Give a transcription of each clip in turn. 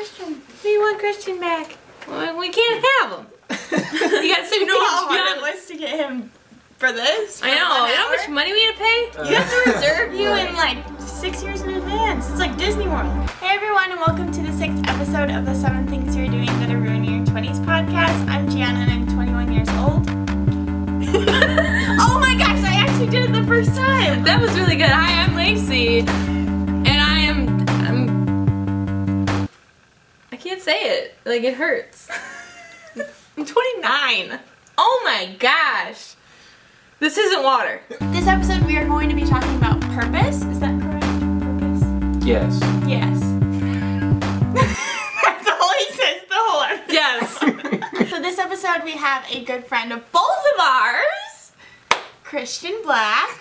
Christian. We want Christian back. Well, we can't have him. You got You know how hard it was to get him for this? I know. You know how much money we had to pay? You have to reserve you in like 6 years in advance. It's like Disney World. Hey everyone, and welcome to the 6th episode of the 7 Things You're Doing That Are Ruining Your 20s podcast. I'm Gianna and I'm 21 years old. Oh my gosh, I actually did it the first time. That was really good. Hi, I'm Lacey. And I can't say it. Like, it hurts. I'm 29. Oh my gosh. This isn't water. This episode we are going to be talking about purpose. Is that correct? Purpose? Yes. Yes. That's all he says the whole episode. Yes. So this episode we have a good friend of both of ours, Christian Black.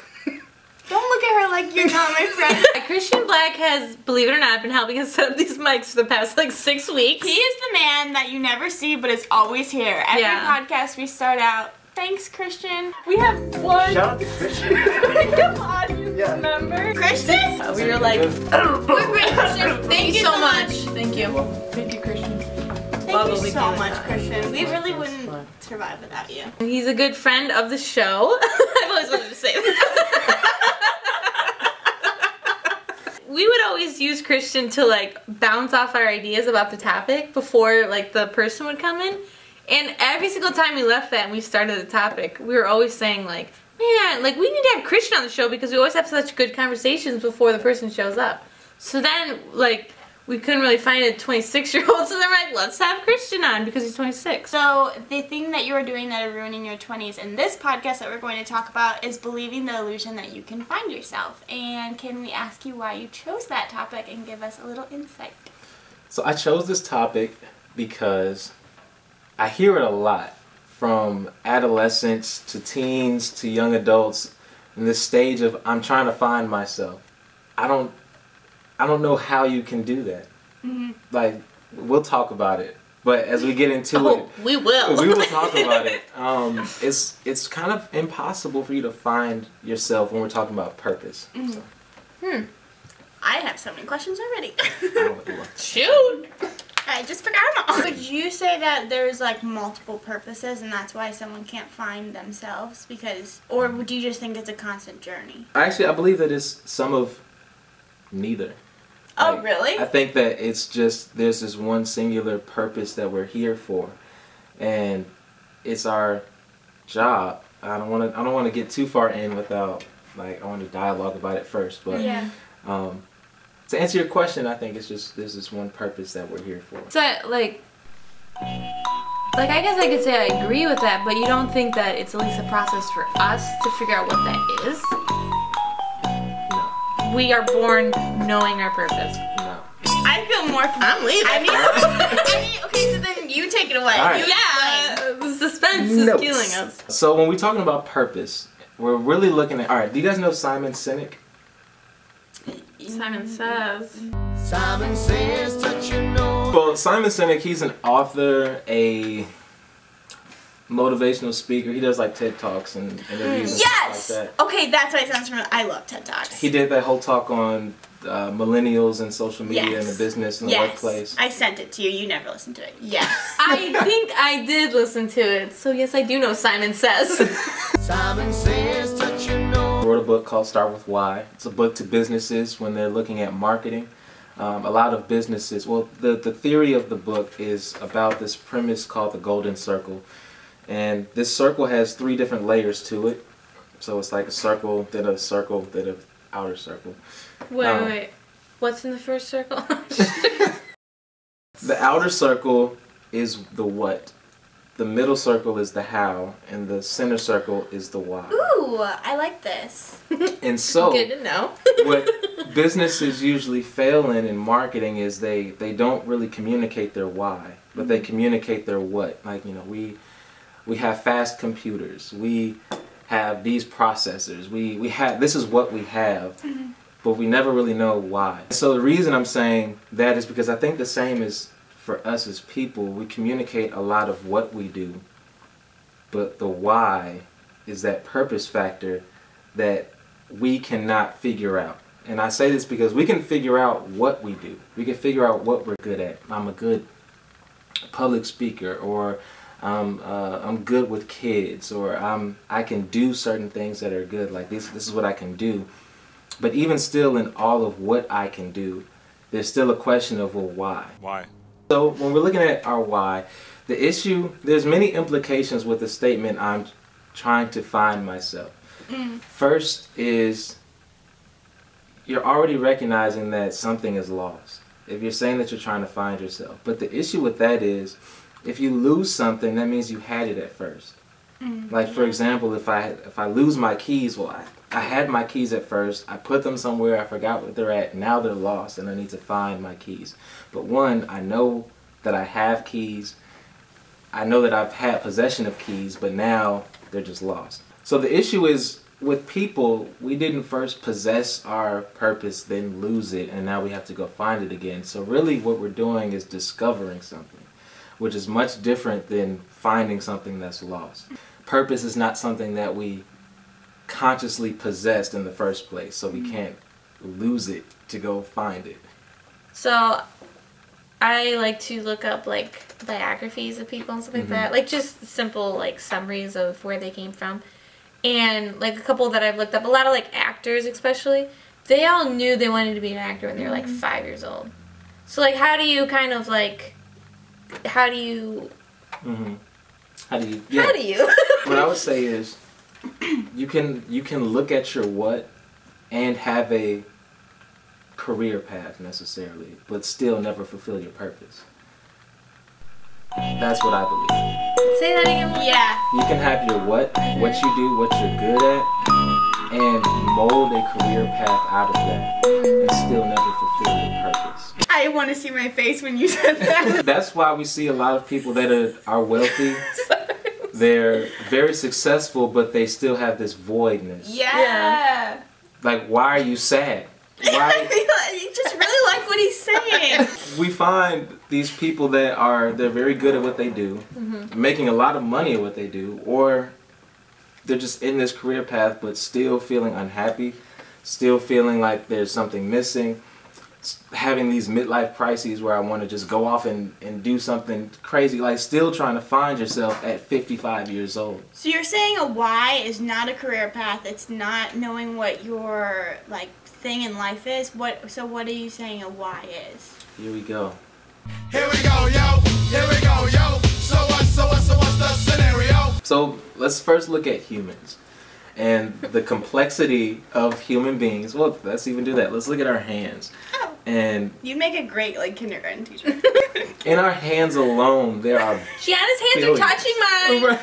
Don't look at her like you're not my friend. Christian Black has, believe it or not, been helping us set up these mics for the past like 6 weeks. He is the man that you never see but is always here. Every podcast we start out, thanks Christian. We have one. Shout out to Christian. Come on, you remember? Christian? We were like, we're great, Christian. Thank you so much. Thank you. Thank you, Christian. Thank you so much, Christian. We really wouldn't survive without you. He's a good friend of the show. I've always wanted to say that. We would always use Christian to like bounce off our ideas about the topic before like the person would come in. And every single time we left that and we started the topic, we were always saying like, man, like we need to have Christian on the show because we always have such good conversations before the person shows up. So then like we couldn't really find a 26-year-old, so then we're like, let's have Christian on because he's 26. So the thing that you are doing that are ruining your 20s in this podcast that we're going to talk about is believing the illusion that you can find yourself. And can we ask you why you chose that topic and give us a little insight? So I chose this topic because I hear it a lot from adolescents to teens to young adults in this stage of I'm trying to find myself. I don't know how you can do that. Mm-hmm. Like, we'll talk about it. But as we get into it, we will. We will talk about it. It's kind of impossible for you to find yourself when we're talking about purpose. Mm-hmm. So. I have so many questions already. Shoot! I just forgot them all. Would you say that there's like multiple purposes and that's why someone can't find themselves? Or would you just think it's a constant journey? Actually, I believe that it's some of neither. Oh, like, really? I think that it's just there's this one singular purpose that we're here for, and it's our job. I don't want to get too far in without I want to dialogue about it first. But yeah. To answer your question, I think it's just there's this one purpose that we're here for. So like I guess I could say I agree with that, but you don't think that it's at least a process for us to figure out what that is? We are born knowing our purpose. No. I feel more. I'm leaving. I mean, okay, so then you take it away. Right. The suspense is killing us. So when we're talking about purpose, we're really looking at. All right, do you guys know Simon Sinek? Simon Says. Simon Says, touch your nose. Well, Simon Sinek, he's an author, a motivational speaker. He does like TED Talks and interviews and Yes! stuff like that. Okay, that's why it sounds familiar. I love TED Talks. He did that whole talk on millennials and social media and the business and the workplace. I sent it to you. You never listened to it. Yes. I think I did listen to it, so yes, I do know Simon Says. Simon Says, touch your nose. Wrote a book called Start With Why. It's a book to businesses when they're looking at marketing. A lot of businesses, well, the theory of the book is about this premise called the golden circle. And this circle has 3 different layers to it. So it's like a circle, then a circle, then an outer circle. Wait. What's in the first circle? The outer circle is the what. The middle circle is the how. And the center circle is the why. Ooh, I like this. And so, good to know. what businesses usually fail in marketing is they don't really communicate their why. But they communicate their what. Like, you know, we have fast computers. We have these processors. We have this is what we have, but we never really know why. So the reason I'm saying that is because I think the same is for us as people. We communicate a lot of what we do, but the why is that purpose factor that we cannot figure out. And I say this because we can figure out what we do. We can figure out what we're good at. I'm a good public speaker, or I'm good with kids, or I can do certain things that are good. Like this is what I can do. But even still, in all of what I can do, there's still a question of, well, why? Why? So when we're looking at our why, the issue, there's many implications with the statement, I'm trying to find myself. First is, you're already recognizing that something is lost. If you're saying that you're trying to find yourself. But the issue with that is, if you lose something, that means you had it at first. Like, for example, if I lose my keys, well, I had my keys at first, I put them somewhere, I forgot what they're at, now they're lost and I need to find my keys. But one, I know that I have keys, I know that I've had possession of keys, but now they're just lost. So the issue is, with people, we didn't first possess our purpose, then lose it, and now we have to go find it again. So really what we're doing is discovering something, which is much different than finding something that's lost. Purpose is not something that we consciously possessed in the first place, so we can't lose it to go find it. So I like to look up like biographies of people and stuff like that, like just simple like summaries of where they came from. And like a couple that I've looked up, a lot of like actors especially, they all knew they wanted to be an actor when they were like 5 years old. So like how do you kind of like, how do you What I would say is, you can look at your what and have a career path necessarily, but still never fulfill your purpose. That's what I believe. Say that again. Yeah. You can have your what you do, what you're good at, and mold a career path out of that, and still never fulfill your purpose. I want to see my face when you said that. That's why we see a lot of people that are wealthy. They're very successful, but they still have this voidness. Yeah. Like, why are you sad? Why? You just really like what he's saying. We find these people that they're very good at what they do, making a lot of money at what they do, or they're just in this career path but still feeling unhappy, still feeling like there's something missing, having these midlife crises where I want to just go off and do something crazy, like still trying to find yourself at 55 years old. So you're saying a why is not a career path, it's not knowing what your like thing in life is? So what are you saying a why is? Here we go. Here we go, yo. Here we go, yo. So what's the scenario? So let's first look at humans and the complexity of human beings. Well, let's even do that. Let's look at our hands. Oh. And You'd make a great like kindergarten teacher. in our hands alone, there are Gianna's hands are touching mine.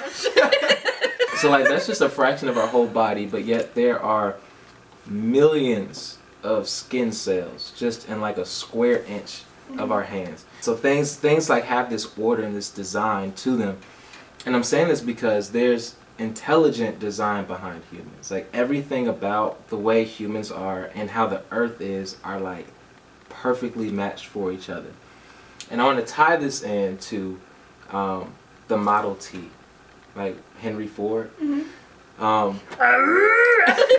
So like that's just a fraction of our whole body, but yet there are millions of skin cells just in like a square inch of our hands. So things like have this order and this design to them. And I'm saying this because there's intelligent design behind humans. Like everything about the way humans are and how the earth is are like perfectly matched for each other. And I want to tie this into the Model T, like Henry Ford.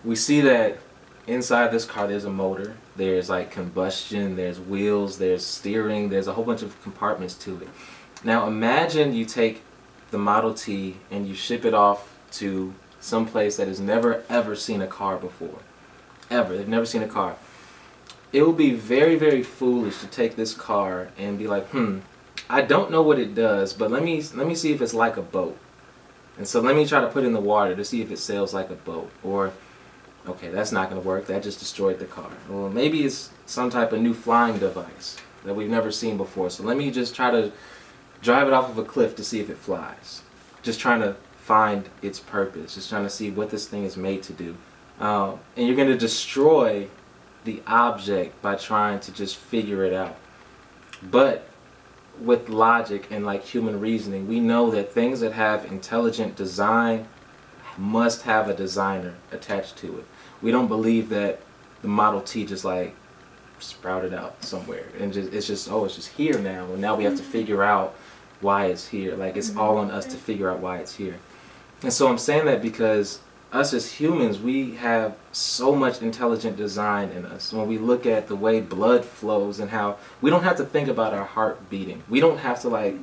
We see that inside this car there's a motor, there's like combustion, there's wheels, there's steering, there's a whole bunch of compartments to it. Now imagine you take the Model T and you ship it off to some place that has never ever seen a car before. Ever. They've never seen a car. It would be very, very foolish to take this car and be like, I don't know what it does, but let me see if it's like a boat. And so let me try to put it in the water to see if it sails like a boat. Or, okay, that's not going to work. That just destroyed the car. Well, maybe it's some type of new flying device that we've never seen before. So let me just try to drive it off of a cliff to see if it flies. Just trying to find its purpose. Just trying to see what this thing is made to do. And you're going to destroy the object by trying to just figure it out. But with logic and like human reasoning, we know that things that have intelligent design must have a designer attached to it. We don't believe that the Model T just like sprouted out somewhere and it's just here now, and now we have to figure out why it's here. Like it's all on us to figure out why it's here. And so I'm saying that because us as humans, we have so much intelligent design in us. When we look at the way blood flows and how we don't have to think about our heart beating. We don't have to like,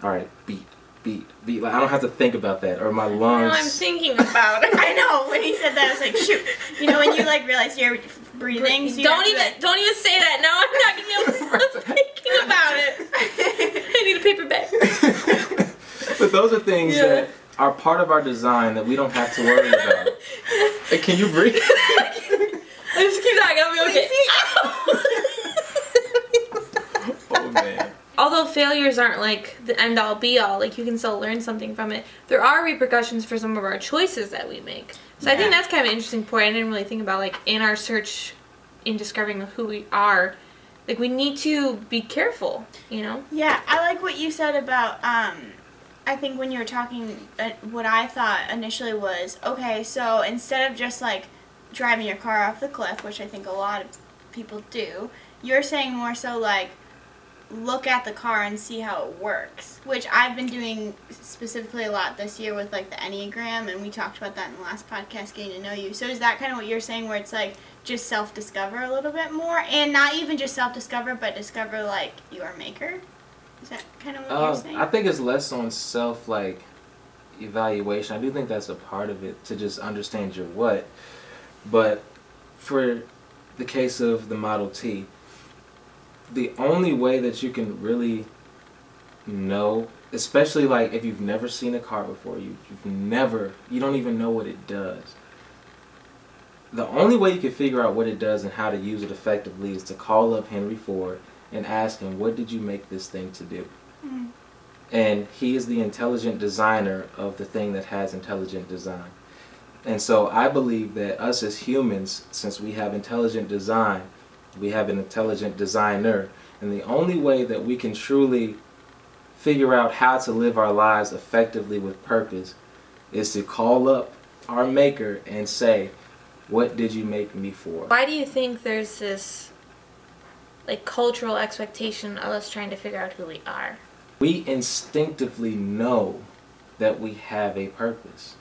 all right, beat. Like I don't have to think about that, or my lungs. No, I'm thinking about it. I know, when he said that, I was like, shoot. You know, when you like realize you're breathing. So you don't even say that. Now I'm not gonna be able to stop thinking about it. I need a paper bag. But those are things that are part of our design that we don't have to worry about. Hey, can you breathe? Just keep talking. I'll be okay. Oh man. Although failures aren't like the end all be all, like you can still learn something from it, there are repercussions for some of our choices that we make. So I think that's kind of an interesting point. I didn't really think about, like, in our search in discovering who we are, like we need to be careful, you know? Yeah, I like what you said about, I think when you were talking, what I thought initially was, okay, so instead of just like driving your car off the cliff, which I think a lot of people do, you're saying more so like, look at the car and see how it works, which I've been doing specifically a lot this year with like the Enneagram, and we talked about that in the last podcast, Getting to Know You. So is that kind of what you're saying, where it's like just self-discover a little bit more, and not even just self-discover, but discover like your maker? Is that kind of what you're saying? I think it's less on self like evaluation. I do think that's a part of it, to just understand your what. But for the case of the Model T, the only way that you can really know, especially like if you've never seen a car before, you don't even know what it does. The only way you can figure out what it does and how to use it effectively is to call up Henry Ford and ask him, what did you make this thing to do? Mm. And he is the intelligent designer of the thing that has intelligent design. And so I believe that us as humans, since we have intelligent design, we have an intelligent designer, and the only way that we can truly figure out how to live our lives effectively with purpose is to call up our maker and say, what did you make me for? Why do you think there's this like cultural expectation of us trying to figure out who we are? We instinctively know that we have a purpose.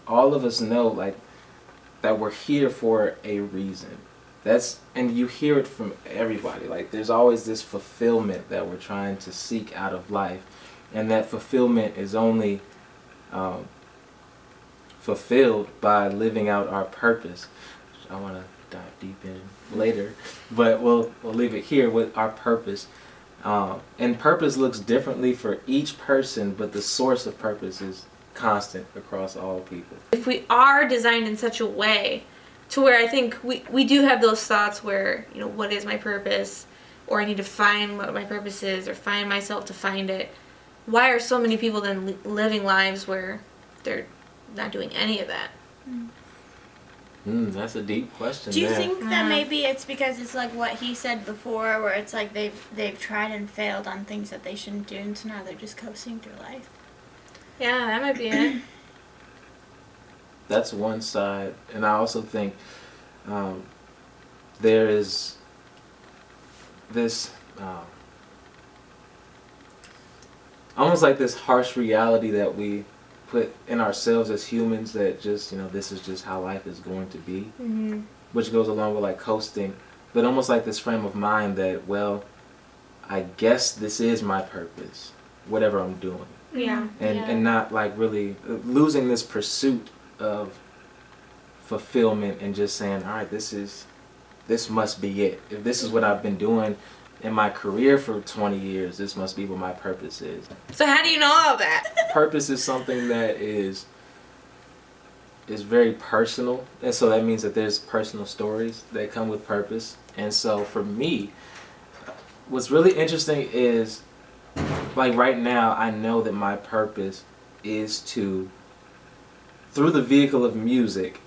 All of us know like that we're here for a reason. And you hear it from everybody. Like there's always this fulfillment that we're trying to seek out of life, and that fulfillment is only fulfilled by living out our purpose. Which I want to dive deep in later, but we'll leave it here with our purpose. And purpose looks differently for each person, but the source of purpose is constant across all people. If we are designed in such a way to where I think we do have those thoughts where, you know, what is my purpose? Or I need to find what my purpose is, or find myself to find it. Why are so many people then living lives where they're not doing any of that? That's a deep question. Do you think that maybe it's because it's like what he said before, where it's like they've tried and failed on things that they shouldn't do, and so now they're just coasting through life? Yeah, that might be it. That's one side, and I also think there is this almost like this harsh reality that we put in ourselves as humans, that just, you know, this is just how life is going to be, which goes along with like coasting, but almost like this frame of mind that, well, I guess this is my purpose, whatever I'm doing. Yeah. And not like really losing this pursuit of fulfillment and just saying, all right, this must be it. If this is what I've been doing in my career for 20 years, this must be what my purpose is. So how do you know all that? Purpose is something that is very personal, and so that means that there's personal stories that come with purpose. And so for me, what's really interesting is, like right now, I know that my purpose is to, through the vehicle of music,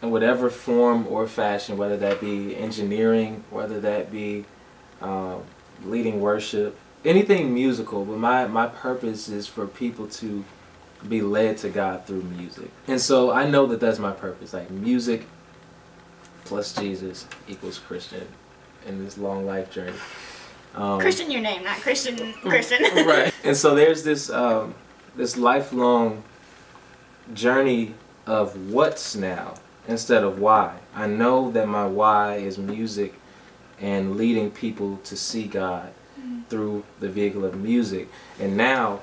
in whatever form or fashion, whether that be engineering, whether that be leading worship, anything musical, but my purpose is for people to be led to God through music. And so I know that that's my purpose, like music plus Jesus equals Christian in this long life journey. Christian, your name, not Christian. Right. And so there's this this lifelong journey of what's now instead of why. I know that my why is music and leading people to see God through the vehicle of music. And now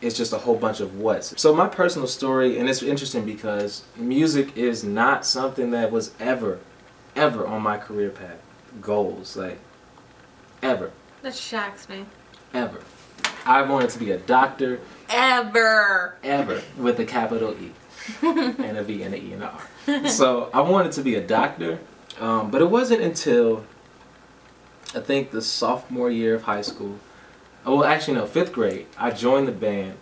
it's just a whole bunch of what's. So my personal story, and it's interesting because music is not something that was ever on my career path goals, like ever. That shocks me. Ever. I wanted to be a doctor. Ever. With a capital E. And a V and an E and an R. So I wanted to be a doctor, but it wasn't until I think the sophomore year of high school. Oh, well, actually no, 5th grade. I joined the band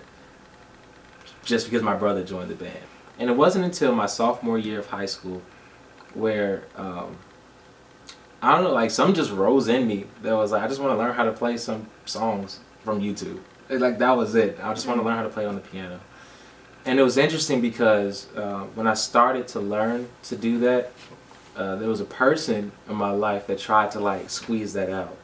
just because my brother joined the band, and it wasn't until my sophomore year of high school where I don't know, like something just rose in me that was like, I just want to learn how to play some songs from YouTube. Like that was it. I just want to learn how to play on the piano. And it was interesting because when I started to learn to do that, there was a person in my life that tried to like squeeze that out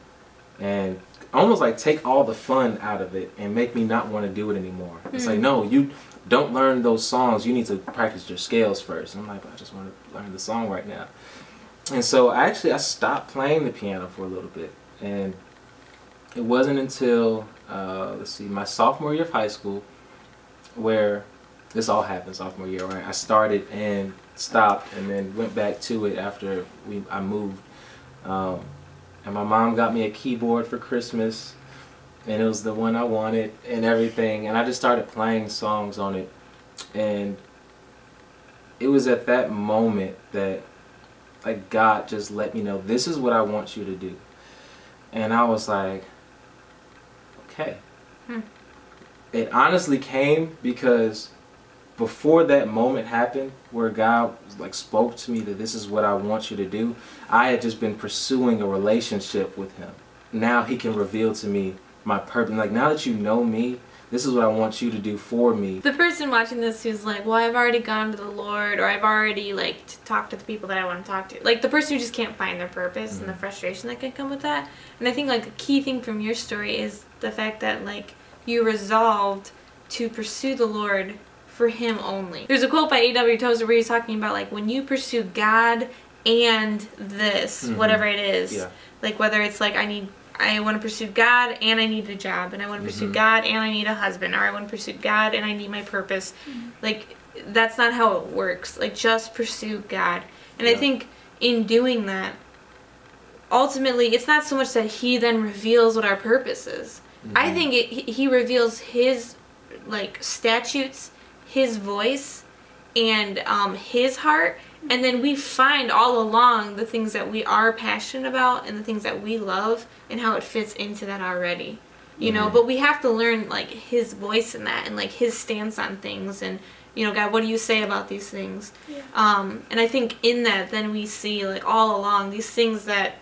and almost like take all the fun out of it and make me not want to do it anymore. It's like, no, you don't learn those songs. You need to practice your scales first. And I'm like, but I just want to learn the song right now. And so I stopped playing the piano for a little bit. And it wasn't until, let's see, my sophomore year of high school where this all happened, sophomore year, right? I started and stopped and then went back to it after I moved. And my mom got me a keyboard for Christmas, and it was the one I wanted and everything. And I just started playing songs on it. And it was at that moment that like God just let me know, this is what I want you to do. And I was like, okay. It honestly came because before that moment happened where God like spoke to me that this is what I want you to do, I had just been pursuing a relationship with him. Now he can reveal to me my purpose. Like, now that you know me, this is what I want you to do for me. The person watching this who's like, well, I've already gone to the Lord, or I've already like talked to the people that I want to talk to. Like the person who just can't find their purpose and the frustration that can come with that. And I think like a key thing from your story is the fact that like you resolved to pursue the Lord for him only. There's a quote by A.W. Tozer where he's talking about like when you pursue God and this, whatever it is, like whether it's like I want to pursue God and I need a job, and I want to pursue God and I need a husband, or I want to pursue God and I need my purpose. Like that's not how it works. Like just pursue God. And I think in doing that, ultimately it's not so much that he then reveals what our purpose is. I think he reveals his like statutes, his voice, and his heart, and then we find all along the things that we are passionate about and the things that we love and how it fits into that already, you know. But we have to learn like his voice in that and like his stance on things, and you know, God, what do you say about these things? And I think in that then we see like all along these things that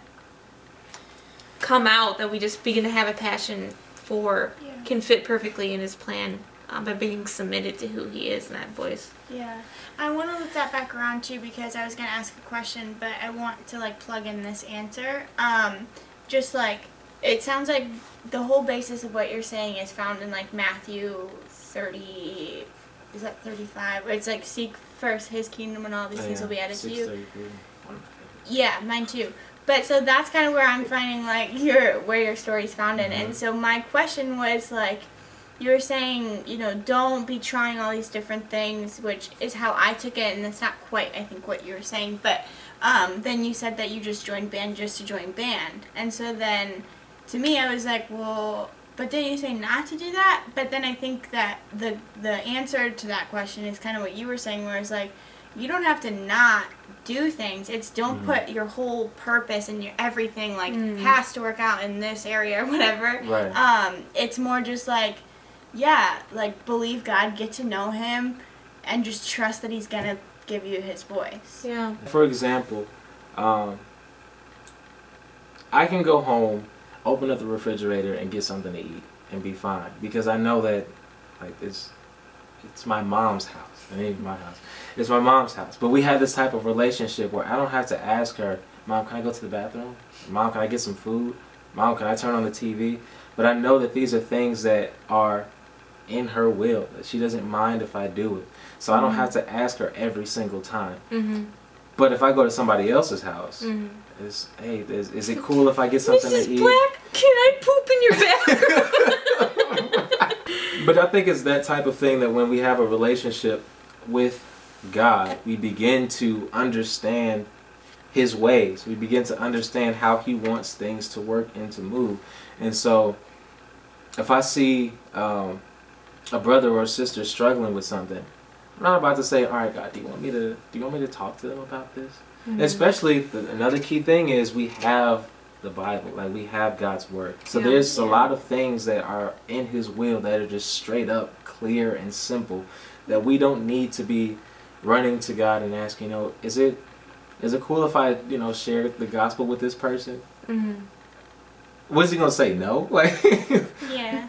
come out that we just begin to have a passion for can fit perfectly in his plan. By being submitted to who he is in that voice. Yeah. I want to loop that back around too, because I was going to ask a question, but I want to like plug in this answer. Just like, it sounds like the whole basis of what you're saying is found in like Matthew 30, is that 35? Where it's like, seek first his kingdom and all these things will be added to you. Yeah, mine too. But so that's kind of where I'm finding like where your story's found in. And so my question was like, you were saying, you know, don't be trying all these different things, which is how I took it, and it's not quite, I think, what you were saying. But then you said that you just joined band just to join band. And so then, to me, I was like, well, but didn't you say not to do that? But then I think that the answer to that question is kind of what you were saying, where it's like, you don't have to not do things. It's don't put your whole purpose and your everything, like, has to work out in this area or whatever. Right. It's more just like, yeah, like believe God, get to know him, and just trust that he's going to give you his voice. Yeah. For example, I can go home, open up the refrigerator, and get something to eat and be fine, because I know that like it's my mom's house. It ain't my house. It's my mom's house. But we have this type of relationship where I don't have to ask her, Mom, can I go to the bathroom? Mom, can I get some food? Mom, can I turn on the TV? But I know that these are things that are in her will. That she doesn't mind if I do it. So I don't have to ask her every single time. But if I go to somebody else's house, is it cool if I get something Mrs. to eat? Black, can I poop in your bathroom? But I think it's that type of thing that when we have a relationship with God, we begin to understand His ways. We begin to understand how He wants things to work and to move. And so if I see a brother or a sister struggling with something, I'm not about to say, all right, God, do you want me to talk to them about this? Especially, another key thing is we have the Bible, like we have God's Word. So there's a lot of things that are in His will that are just straight up clear and simple that we don't need to be running to God and asking, is it cool if I, share the gospel with this person? What is he gonna say? No? Like yeah,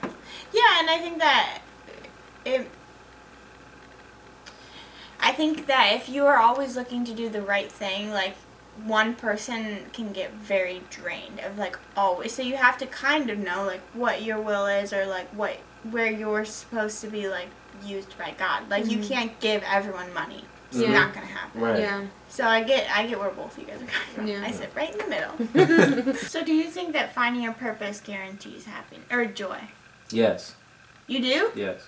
and I think that if you are always looking to do the right thing, like, one person can get very drained of, like, always. So you have to kind of know, like, what your will is, or, like, where you're supposed to be, like, used by God. Like, you can't give everyone money. It's not gonna happen. Right. Yeah. So I get where both of you guys are coming from. Yeah. I sit right in the middle. So do you think that finding your purpose guarantees happiness or joy? Yes. You do? Yes.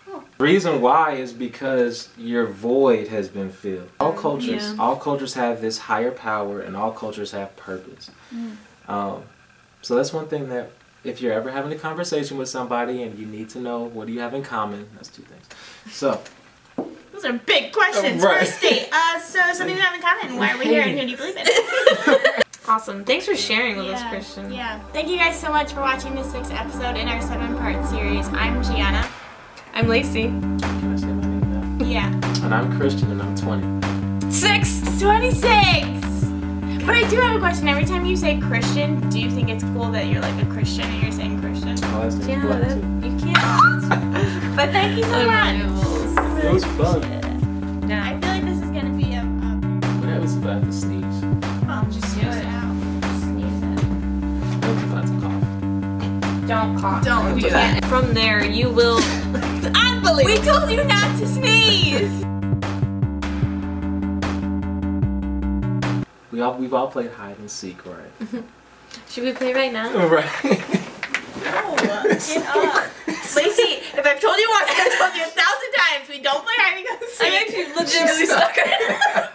Oh. The reason why is because your void has been filled. All cultures have this higher power, and all cultures have purpose. So that's one thing that if you're ever having a conversation with somebody and you need to know what do you have in common, that's two things. So those are big questions. Right. First date. So something we have in common. Why are we here and who do you believe in? Awesome. Thanks for sharing with us, Christian. Yeah. Thank you guys so much for watching this 6th episode in our 7-part series. I'm Gianna. I'm Lacey. can I say my name now? Yeah. And I'm Christian and I'm 20. 26! But I do have a question. Every time you say Christian, do you think it's cool that you're like a Christian and you're saying Christian? Oh, that's Yeah, black too. you can't. But thank you so much. It was fun. Yeah. I feel like this is going to be a... What happens if I have to sneeze? Well, just do it out. Just sneeze it. What if I have to cough? Don't cough. Don't do that. From there, you will... Unbelievable. We told you not to sneeze! We've all played hide and seek, right? Should we play right now? Right. No, get up. Lacey, if I've told you once, I've told you 1,000 times, we don't play hide and go seek. I'm actually legitimately stuck right now.